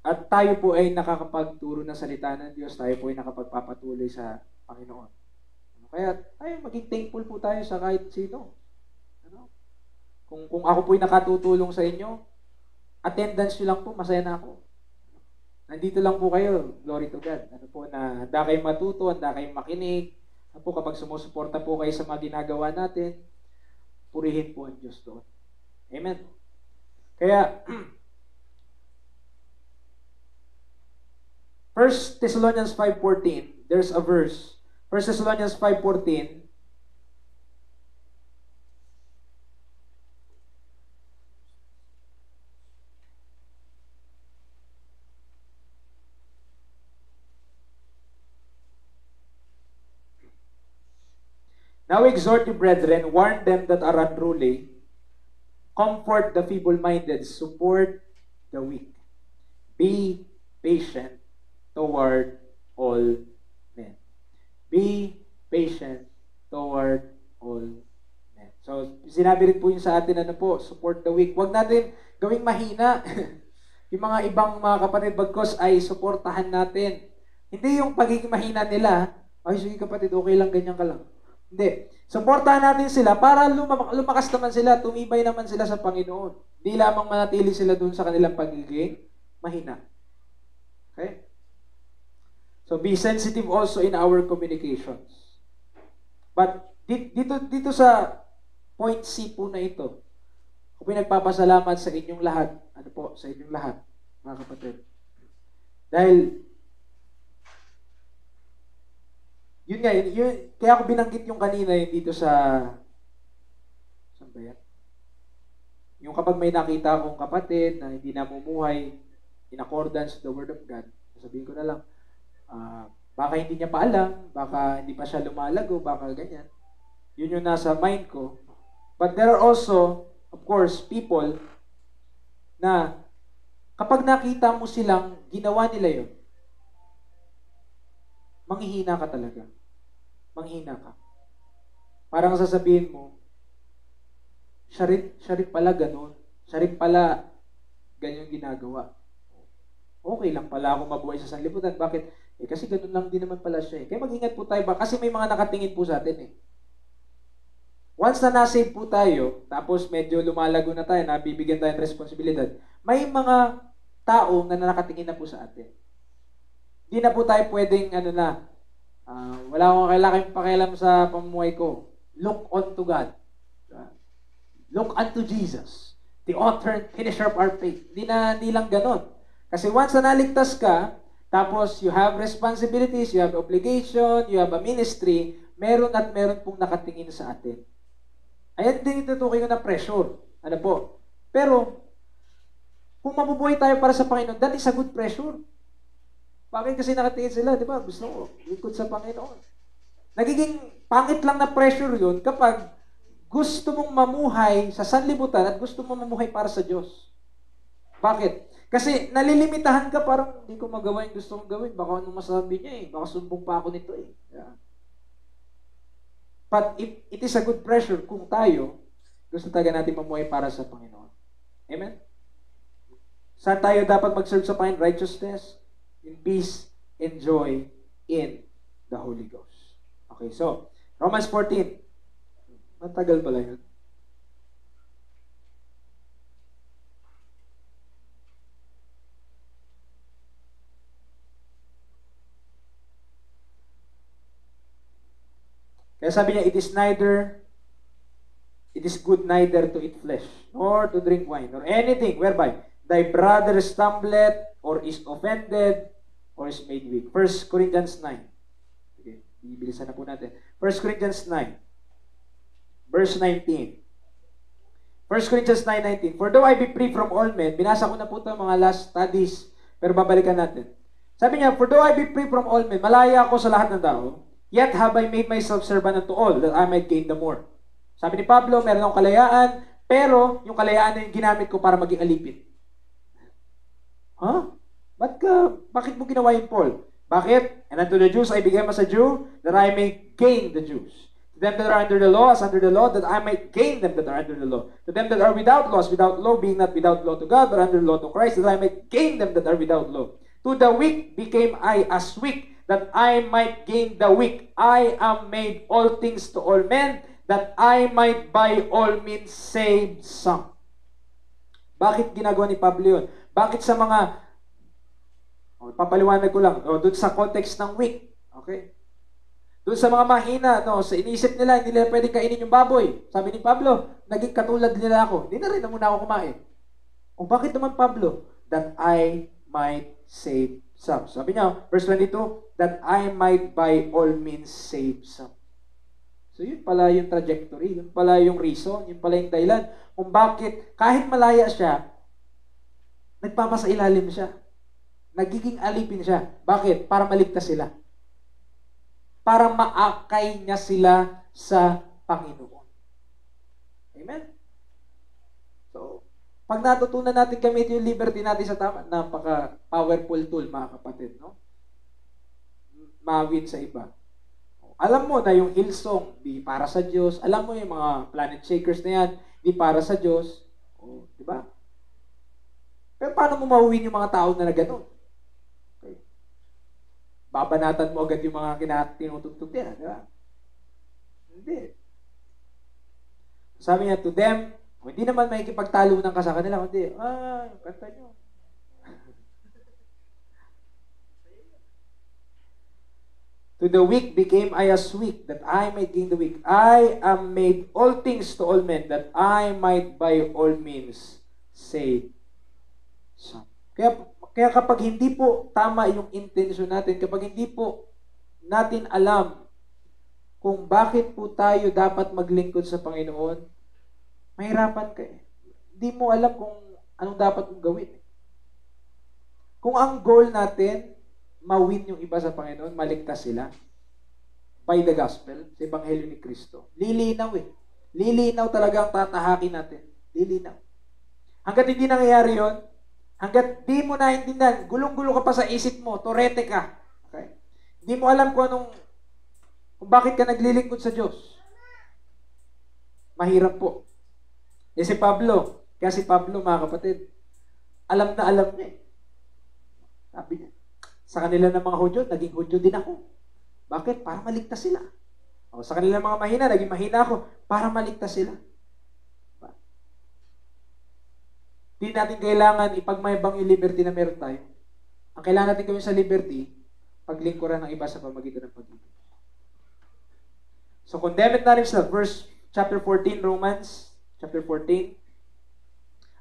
At tayo po ay nakakapagturo ng salita ng Diyos. Tayo po ay nakapagpapatuloy sa Panginoon. Kaya tayo maging thankful po tayo sa kahit sino. Kung ako po ay nakatutulong sa inyo, attendance nyo lang po, masaya na ako. Nandito lang po kayo, glory to God. Na handa kayong matuto, handa kayong makinig. Kapag sumusuporta po kayo sa mga ginagawa natin, purihin po ang Diyos doon. Amen. Kaya, 1 Thessalonians 5:14, there's a verse. 1 Thessalonians 5:14, now exhort the brethren, warn them that are unruly, comfort the feeble-minded, support the weak. Be patient toward all men. Be patient toward all men. So, sinabi rin po yun sa atin, support the weak. Huwag natin gawing mahina. Yung mga ibang mga kapatid, bagkos ay suportahan natin. Hindi yung pagiging mahina nila, ay sige kapatid, okay lang, ganyan ka lang. Hindi. Suportahan natin sila para lumakas naman sila, tumibay naman sila sa Panginoon. Hindi lamang manatili sila dun sa kanilang pagiging mahina. Okay? So be sensitive also in our communications. But dito sa point C po na ito, ako pinagpapasalamat sa inyong lahat. Ano po? Sa inyong lahat, mga kapatid. Dahil, yun nga, kaya ako binanggit yung kanina yung dito sa, saan ba yan? Yung kapag may nakita akong kapatid na hindi namumuhay in accordance with the Word of God, sabihin ko na lang, baka hindi niya pa alam, baka hindi pa siya lumalago, baka ganyan. Yun yung nasa mind ko. But there are also, of course, people na kapag nakita mo silang ginawa nila yun, manghihina ka talaga. Manghihina ka. Parang sasabihin mo, siya rin pala ganun. Siya rin pala ganyan ginagawa. Okay lang pala ako mabuhay sa sanlibutan. Bakit? Kasi ganun lang din naman pala siya. Kaya mag-ingat po tayo ba? Kasi may mga nakatingin po sa atin . Once na nasave po tayo, tapos medyo lumalago na tayo, nabibigyan tayo ng responsibilidad, may mga tao na nakatingin na po sa atin. Hindi na po tayo pwedeng, wala akong kailangan pakialam sa pamumuhay ko. Look unto God. Look unto Jesus, the author and finisher of our faith. Hindi lang ganon. Kasi once na naligtas ka, tapos you have responsibilities, you have obligation, you have a ministry, meron at meron pong nakatingin sa atin. Ayan din itutukoy ko na pressure. Ano po? Pero, kung mabubuhay tayo para sa Panginoon, that is a good pressure. Bakit kasi nakatingin sila? Di ba? Gusto ko, likod sa Panginoon. Nagiging pangit lang na pressure yun kapag gusto mong mamuhay sa sanlibutan at gusto mong mamuhay para sa Diyos. Bakit? Kasi nalilimitahan ka, parang hindi ko magawa yung gusto kong gawin. Baka anong masabi niya Baka sumbong pa ako nito Yeah. But it is a good pressure kung tayo gusto talaga natin mamuhay para sa Panginoon. Amen? Saan tayo dapat mag-serve sa Panginoon? Righteousness, in peace, and joy in the Holy Ghost. Okay, so, Romans 14. Matagal pala yun. Kaya sabi niya, it is good neither to eat flesh, nor to drink wine, nor anything whereby thy brother stumbleth, or is offended, or is made weak. 1 Corinthians 9. Okay, bibilisan na po natin. 1 Corinthians 9, verse 19. 1 Corinthians 9:19. For though I be free from all men, binasa ko na po ito mga last studies, pero babalikan natin. Sabi niya, for though I be free from all men, malaya ako sa lahat ng tao, yet have I made myself servant unto all, that I might gain the more. Sabi ni Pablo, meron akong kalayaan, pero yung kalayaan na yung ginamit ko para maging alipin. Bakit mo ginawa yun, Paul? Bakit? And unto the Jews I became as a Jew, that I may gain the Jews. To them that are under the law, as under the law, that I might gain them that are under the law. To them that are without law, as without law, being not without law to God, but under the law to Christ, that I might gain them that are without law. To the weak became I as weak, that I might gain the weak. I am made all things to all men, that I might by all means save some. Bakit ginagawa ni Pablo yun? Bakit sa mga, papaliwanag ko lang, doon sa context ng weak, okay? Doon sa mga mahina, sa inisip nila, hindi nila pwedeng kainin yung baboy. Sabi ni Pablo, naging katulad nila ako. Hindi na rin na muna ako kumain. Bakit naman Pablo? That I might save some. Sabi niya, verse 22, that I might by all means save some. So yun pala yung trajectory, yun pala yung reason, yun pala yung dahilan kung bakit kahit malaya siya, nagpapasailalim siya. Nagiging alipin siya. Bakit? Para maligtas sila. Para maakay niya sila sa Panginoon. Amen? So, pag natutunan natin gamitin yung liberty natin sa tama, napaka-powerful tool, mga kapatid, no? Mawin sa iba. Alam mo na yung Hillsong, di para sa Diyos. Alam mo yung mga planet shakers na yan, di para sa Diyos. Di ba? Pero paano mo mawin yung mga tao na gano'n? Okay. Babanatan mo agad yung mga tinutugtog nila, di ba? Hindi. Sabi niya, to them, hindi naman may kipagtalunan ka sa kanila, kundi, yung kanta nyo. To the weak became I as weak, that I might gain the weak. I am made all things to all men, that I might by all means save some. Kaya kapag hindi po tama yung intention natin, kapag hindi po natin alam kung bakit po tayo dapat maglingkod sa Panginoon, mahirapan ka eh. Hindi mo alam kung anong dapat mong gawin. Kung ang goal natin, mawin yung iba sa Panginoon, maligtas sila by the gospel, sa Ebanghelyo ni Kristo. Lilinaw eh. Lilinaw talaga ang tatahakin natin. Lilinaw. Hanggat hindi nangyayari yon, hanggat di mo naintindihan, gulong-gulo ka pa sa isip mo, torete ka. Okay? Hindi mo alam kung bakit ka naglilingkod sa Diyos. Mahirap po. Si Pablo, kaya si Pablo, mga kapatid, alam na alam niya eh. Sabi niya, sa kanila ng mga Hudyo, naging Hudyo din ako. Bakit? Para maligtas sila. O, sa kanila mga mahina, naging mahina ako para maligtas sila. Diba? Di natin kailangan ipagmayabang yung liberty na meron tayo. Ang kailangan natin gawin sa liberty, paglingkuran ng iba sa pamagitan ng pag-ibig. So, condemn it not himself. Chapter 14, Romans, chapter 14.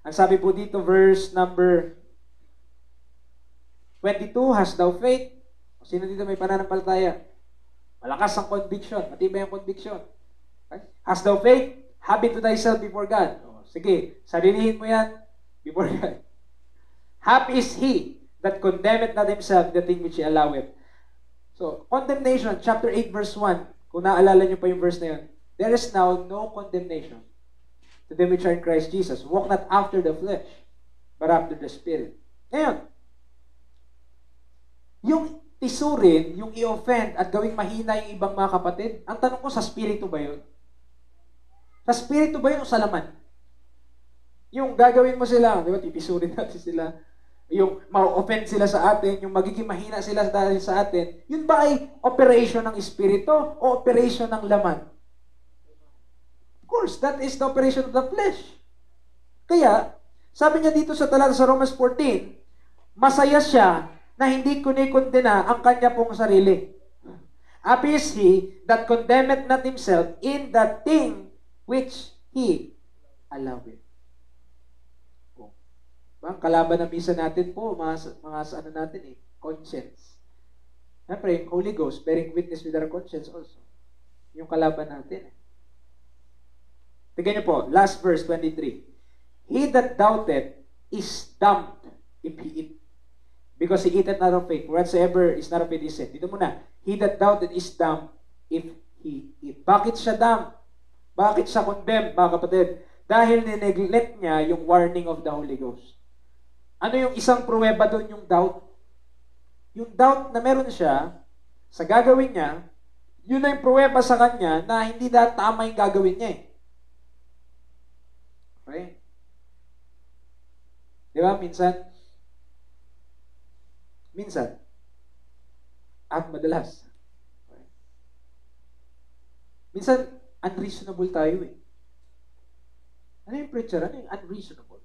Ang sabi po dito, verse number 22, has thou faith? Sino dito may pananampalataya? Malakas ang conviction. Matibay ang conviction. Okay? Has thou faith? Have it to thyself before God. O, sige, sarilihin mo yan before God. Happy is he that condemneth not himself the thing which he alloweth. So, condemnation, chapter 8, verse 1. Kung naalala nyo pa yung verse na yun. There is now no condemnation to them which are in Christ Jesus. Walk not after the flesh, but after the Spirit. Ngayon, yung tisurin, yung i-offend at gawing mahina yung ibang mga kapatid, ang tanong ko, sa spirito ba yun? Sa spirito ba yun o sa laman? Yung gagawin mo sila, di ba, titisurin natin sila, yung ma-offend sila sa atin, yung magiging mahina sila dahil sa atin, yun ba ay operation ng espiritu o operation ng laman? Of course, that is the operation of the flesh. Kaya, sabi niya dito sa talata sa Romans 14, masaya siya na hindi kunikondena ang kanya pong sarili. Happy is he that condemneth not himself in the thing which he alloweth. Oh. Ang kalaban na misa natin po, mga ano natin eh, conscience. Siyempre, yung Holy Ghost, bearing witness with our conscience also. Yung kalaban natin. Tignan niyo po, last verse, 23. He that doubteth is damned if he eat. Because he eateth not of faith. Whatsoever is not of faith is sin. Dito muna. He that doubted is damned if he eat. Bakit siya damned? Bakit siya condemned, mga kapatid? Dahil nineglect niya yung warning of the Holy Ghost. Ano yung isang pruweba doon, yung doubt? Yung doubt na meron siya, sa gagawin niya, yun na yung pruweba sa kanya na hindi na tama yung gagawin niya eh. Okay? Di ba? Minsan, at madalas. Okay. Minsan, unreasonable tayo eh. Ano yung preacher? Ano yung unreasonable?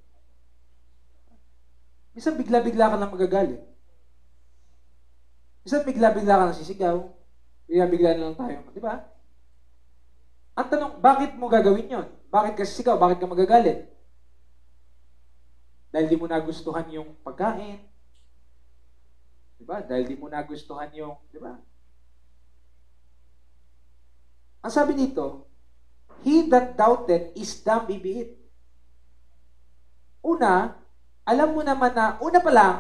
Minsan, bigla-bigla ka lang magagalit. Minsan, bigla-bigla ka lang sisigaw. Bigla-bigla na lang tayo. Di ba? Ang tanong, bakit mo gagawin yon? Bakit ka sisigaw? Bakit ka magagalit? Dahil di mo nagustuhan yung pagkain. Diba? Dahil di mo nagustuhan yung, diba? Ang sabi dito, he that doubted is damned if he eat. Una, alam mo naman na, una pa lang,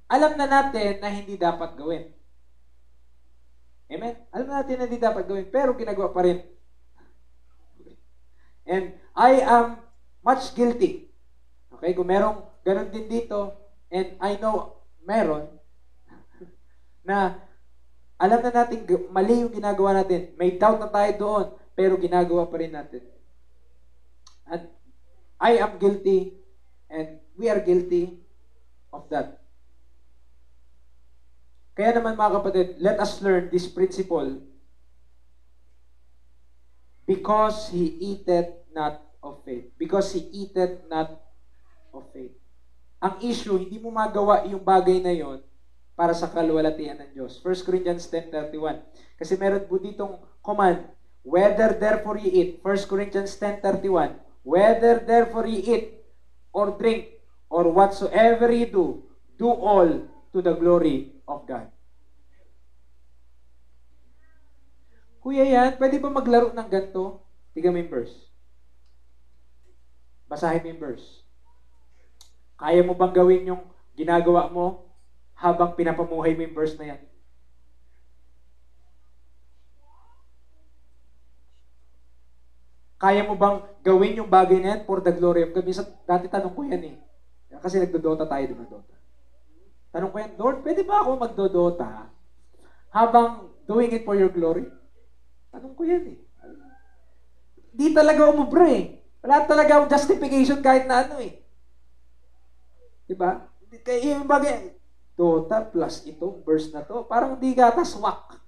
alam na natin na hindi dapat gawin. Amen? Alam na natin na hindi dapat gawin, pero ginagawa pa rin. And I am much guilty. Okay? Kung merong ganun din dito, and I know meron, na alam na natin mali yung ginagawa natin. May doubt na tayo doon, pero ginagawa pa rin natin. And I am guilty, and we are guilty of that. Kaya naman mga kapatid, let us learn this principle because he eateth not of faith. Because he eateth not of faith. Ang issue, hindi mo magawa yung bagay na yon para sa kalwalatian ng Diyos. 1 Corinthians 10:31. Kasi meron po ditong command, whether therefore ye eat, 1 Corinthians 10:31, whether therefore ye eat or drink or whatsoever ye do, do all to the glory of God. Kuya yan, pwede ba maglaro ng ganito? Tignan mo yung verse. Basahin mo yung verse. Kaya mo bang gawin yung ginagawa mo habang pinapamuhay mo yung verse na yan? Kaya mo bang gawin yung bagay na yan for the glory of God? Minsan, dati tanong ko yan eh. Kasi nagdodota tayo, di ba, Dota? Tanong ko yan, Lord, pwede ba ako magdodota habang doing it for your glory? Tanong ko yan eh. Di talaga umubra eh. Wala talaga akong justification kahit na ano eh. Diba? Kaya yung bagay, Dota plus itong verse na to, parang di gata swak.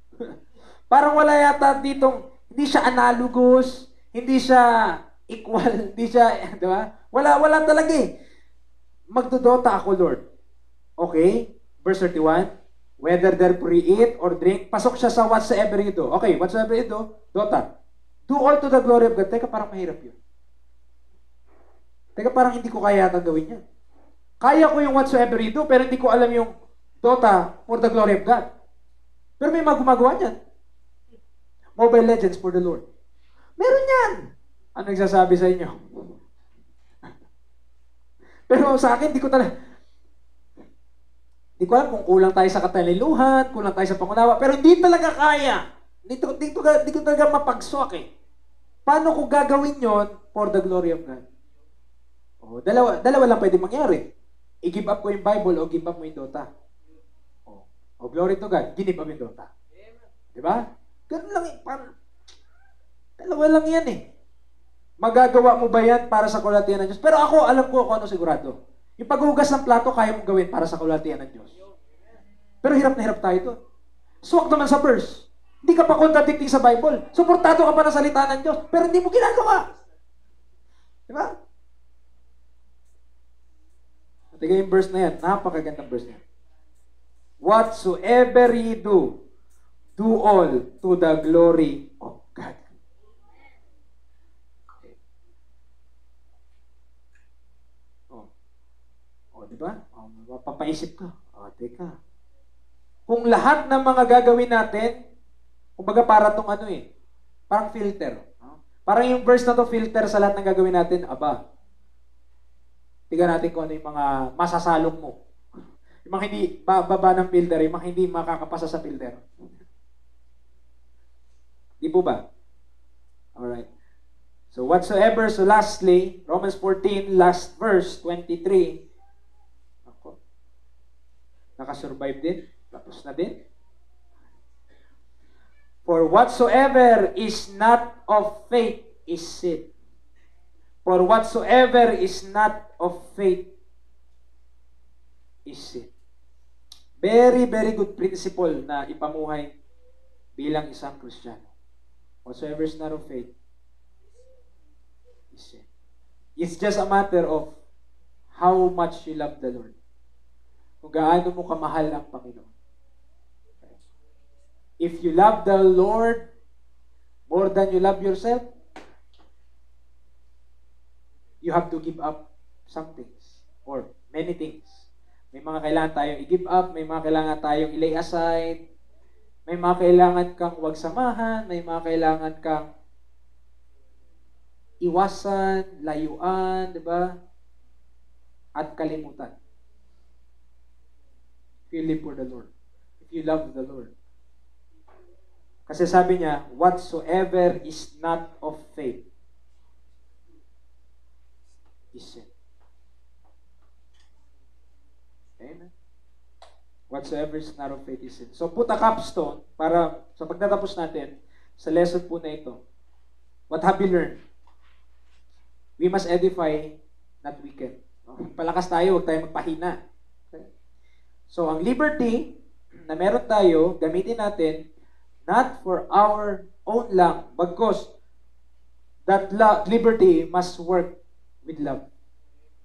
Parang wala yata ditong, hindi siya analogous, hindi siya equal, hindi siya, di ba? Wala talaga eh. Magdodota ako, Lord. Okay? Verse 31, whether therefore you eat or drink, pasok siya sa whatsoever you do. Okay, whatsoever you do, Dota. Do all to the glory of God. Teka, parang mahirap yun. Teka, parang hindi ko kaya yata gawin yan. Kaya ko yung whatsoever you do, pero hindi ko alam yung Dota for the glory of God. Pero may gumagawa niyan. Mobile Legends for the Lord. Meron yan. Ano nagsasabi sa inyo? Pero sa akin, di ko alam kung kulang tayo sa kataliluhan, kulang tayo sa pangunawa, pero hindi talaga kaya. Di ko talaga mapagswak eh. Paano ko gagawin yon for the glory of God? Oh, dalawa lang pwede mangyari. I-give up ko yung Bible o give up mo yung Dota. Oh, glory to God, give up yung Dota. Diba? Ganun lang eh. Dalawa lang yan eh. Magagawa mo ba yan para sa kalwalatian ng Diyos? Pero ako, alam ko kung ano sigurado. Yung paghugas ng plato, kaya mong gawin para sa kalwalatian ng Diyos. Pero hirap na hirap tayo doon. Swak naman sa verse. Hindi ka pa contradicting sa Bible. Suportado ka pa ng salita ng Diyos, pero hindi mo ginagawa. Diba? Tignan yung verse na yan. Napakagandang verse na yan. Whatsoever ye do, do all to the glory of God. Okay. Diba? Mapapaisip ka. Teka. Kung lahat ng mga gagawin natin, kumbaga para tong ano eh, parang filter. Parang yung verse na to filter sa lahat ng gagawin natin, aba, tignan natin kung ano yung mga masasalong mo. Yung mga hindi baba ng filter, yung mga hindi makakapasa sa filter. Di po ba? Alright. So whatsoever, so lastly, Romans 14, last verse, 23. Ako. Nakasurvive din. Tapos na din. For whatsoever is not of faith is sin. For whatsoever is not of faith is sin. Very, very good principle na ipamuhay bilang isang Kristiyano. Whatsoever is not of faith is sin. It's just a matter of how much you love the Lord. Kung gaano mo kamahal ang Panginoon. If you love the Lord more than you love yourself, you have to give up some things or many things. May mga kailangan tayong i-give up, may mga kailangan tayong i-lay aside, may mga kailangan kang huwag samahan, may mga kailangan kang iwasan, layuan, di ba? At kalimutan. If you live for the Lord. If you love the Lord. Kasi sabi niya, whatsoever is not of faith is sin. Amen. Whatsoever is not of faith is sin. So put a capstone para sa pagtatapos natin sa lesson po na ito. What have you learned? We must edify, not weaken. Palakas tayo, huwag tayo magpahina. Okay? So ang liberty na meron tayo, gamitin natin not for our own lang, because that liberty must work with love.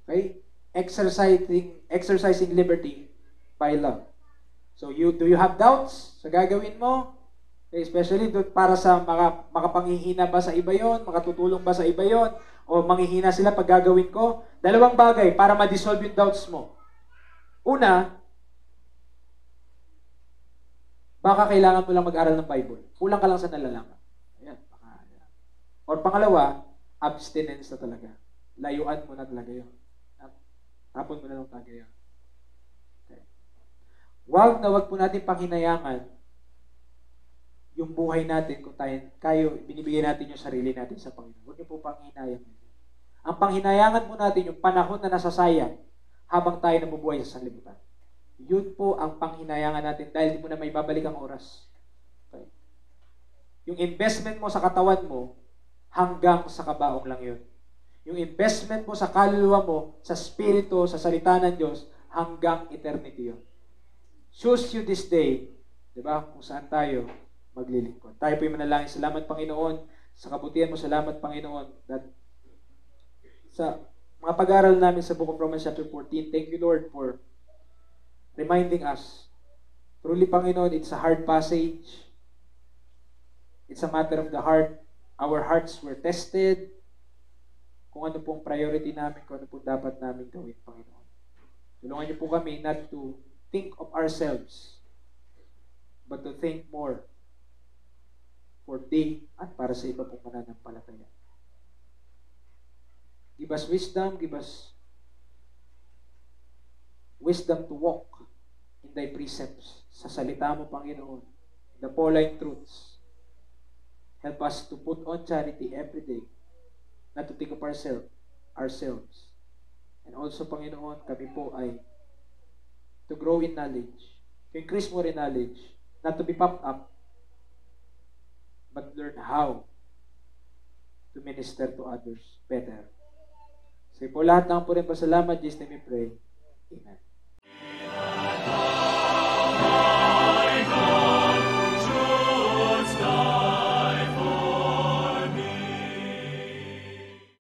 Okay? Exercising liberty by love. So, do you have doubts sa gagawin mo? Okay, especially para sa makapanghihina ba sa iba yon, makatutulong ba sa iba yon, o manghihina sila pag gagawin ko? Dalawang bagay para ma-dissolve yung doubts mo. Una, baka kailangan mo lang mag-aral ng Bible. Kulang ka lang sa nalalaman. Ayan, baka. Or pangalawa, abstinence na talaga. Layuan mo na talaga yun. Tapon mo na lang talaga yun. Okay. Wag po natin panghinayangan yung buhay natin kung binibigay natin yung sarili natin sa Panginoon. Huwag niyo po panghinayangan. Ang panghinayangan po natin yung panahon na nasasayang habang tayo nabubuhay sa sanlibutan. Yun po ang panghinayangan natin dahil di mo na may babalik ang oras. Okay. Yung investment mo sa katawan mo, hanggang sa kabaong lang yun. Yung investment mo sa kaluluwa mo, sa spirito, sa salita ng Diyos, hanggang eternity yun. Choose you this day, di ba, kung saan tayo maglilingkod. Tayo po yung manalangin. Salamat, Panginoon. Sa kabutihan mo, salamat, Panginoon. That sa mga pag-aaral namin sa Book of Romans chapter 14, thank you, Lord, for reminding us. Truly, Panginoon, it's a hard passage. It's a matter of the heart. Our hearts were tested. Kung ano pong priority namin, kung ano pong dapat namin gawin, Panginoon. Tulungan niyo po kami not to think of ourselves, but to think more for thee at para sa iba pong mananampalataya. Give us wisdom, give us wisdom to walk in thy precepts. Sa salita mo, Panginoon, the Pauline truths. Help us to put on charity every day, not to think of ourselves. And also, Panginoon, kami po ay to grow in knowledge, to increase more in knowledge, not to be puffed up, but learn how to minister to others better. Sa po lahat ng po rin pasalamat, Jesus name we pray. Amen.